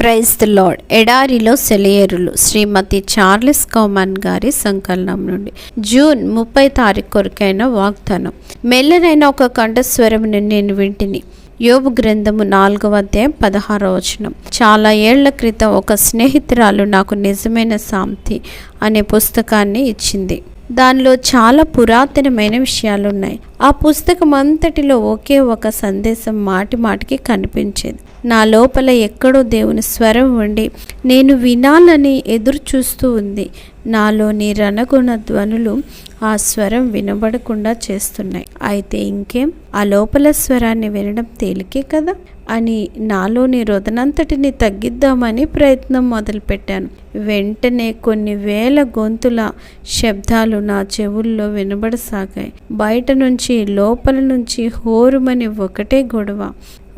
Praise the lord. ఎడారిలో సెలయేరులు శ్రీమతి Charles కౌమన్ గారి సంకలనం నుండి జూన్ 30 కొరకైన వాగ్దానం. మెల్లనైన ఒక కంఠస్వరమును నేను వింటిని. యోబు గ్రంథము 4:16. చాలా ఏళ్ల క్రితం ఒక స్నేహితురాలు నాకు నిజమైన శాంతి అనే పుస్తకాన్ని ఇచ్చింది. దానిలో చాలా పురాతనమైన విషయాలున్నాయి. ఆ పుస్తకం అంతటిలో ఒకే ఒక సందేశం మాటి మాటికి కనిపించేది. నా లోపల ఎక్కడో దేవుని స్వరం ఉండి నేను వినాలని ఎదురు చూస్తూ ఉంది. నాలోని రణగుణ ధ్వనులు ఆ స్వరం వినబడకుండా చేస్తున్నాయి. అయితే ఇంకేం, ఆ లోపల స్వరాన్ని వినడం తేలికే కదా అని నాలోని రోదనంతటిని తగ్గిద్దామని ప్రయత్నం మొదలుపెట్టాను. వెంటనే కొన్ని వేల గొంతుల శబ్దాలు నా చెవుల్లో వినబడసాగాయి. బయట నుంచి లోపల నుంచి హోరుమని ఒకటే గొడవ.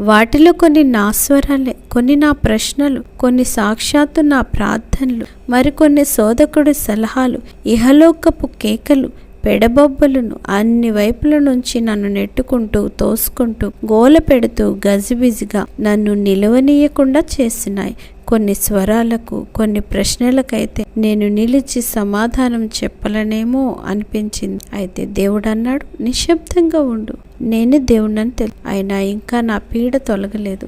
వాటిలో కొన్ని నా స్వరాలే, కొన్ని నా ప్రశ్నలు, కొన్ని సాక్షాత్తు నా ప్రార్థనలు, మరికొన్ని శోధకుడి సలహాలు, ఇహలోకపు కేకలు, పెడబొబ్బలను అన్ని వైపుల నుంచి నన్ను నెట్టుకుంటూ తోసుకుంటూ గోల పెడుతూ గజిబిజిగా నన్ను నిలవనీయకుండా చేసినాయి. కొన్ని స్వరాలకు, కొన్ని ప్రశ్నలకైతే నేను నిలిచి సమాధానం చెప్పలనేమో అనిపించింది. అయితే దేవుడు అన్నాడు, నిశ్శబ్దంగా ఉండు, నేనే దేవుడని అయినా ఇంకా నా పీడ తొలగలేదు.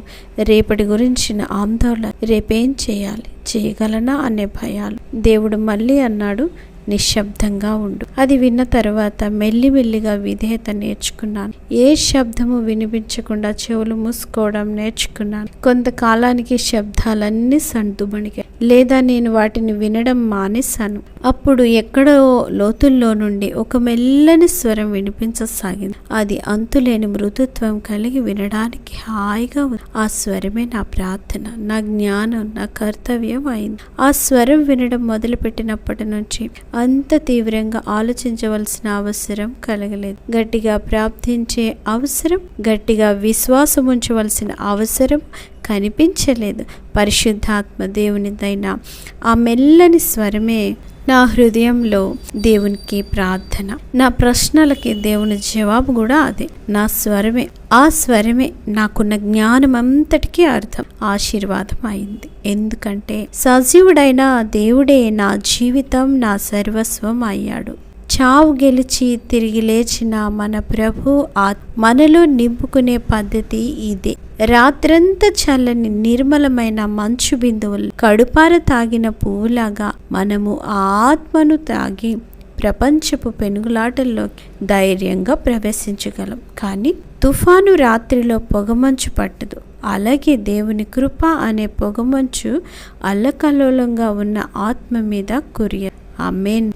రేపటి గురించిన ఆందోళన, రేపేం చేయాలి, చేయగలనా అనే భయాలు. దేవుడు మళ్ళీ అన్నాడు, నిశ్శబ్దంగా ఉండు. అది విన్న తర్వాత మెల్లిమెల్లిగా విధేయత నేర్చుకున్నాను. ఏ శబ్దము వినిపించకుండా చెవులు మూసుకోవడం నేర్చుకున్నాను. కొంతకాలానికి శబ్దాలన్నీ సర్దుమణిగాయి, లేదా నేను వాటిని వినడం మానేశాను. అప్పుడు ఎక్కడో లోతుల్లో నుండి ఒక మెల్లని స్వరం వినిపించసాగింది. అది అంతులేని మృదుత్వం కలిగి వినడానికి హాయిగా ఉంది. ఆ స్వరమే నా ప్రార్థన, నా జ్ఞానం, నా కర్తవ్యం అయింది. ఆ స్వరం వినడం మొదలుపెట్టినప్పటి నుంచి అంత తీవ్రంగా ఆలోచించవలసిన అవసరం కలగలేదు. గట్టిగా ప్రార్థించే అవసరం, గట్టిగా విశ్వాసం ఉంచవలసిన అవసరం కనిపించలేదు. పరిశుద్ధాత్మ దేవునిదైన ఆ మెల్లని స్వరమే నా హృదయంలో దేవునికి ప్రార్థన. నా ప్రశ్నలకి దేవుని జవాబు కూడా అదే, నా స్వరమే. ఆ స్వరమే నాకున్న జ్ఞానం అంతటికీ అర్థం, ఆశీర్వాదం అయింది. ఎందుకంటే సజీవుడైన దేవుడే నా జీవితం, నా సర్వస్వం అయ్యాడు. చావు గెలిచి తిరిగి లేచిన మన ప్రభు మనలో నింపుకునే పద్ధతి ఇదే. రాత్రంతా చల్లని నిర్మలమైన మంచు బిందువులు కడుపార తాగిన పువ్వులాగా మనము ఆత్మను తాగి ప్రపంచపు పెనుగులాటల్లో ధైర్యంగా ప్రవేశించగలం. కానీ తుఫాను రాత్రిలో పొగమంచు పట్టదు. అలాగే దేవుని కృప అనే పొగమంచు అల్లకల్లోలంగా ఉన్న ఆత్మ మీద కురియదు. ఆమేన్.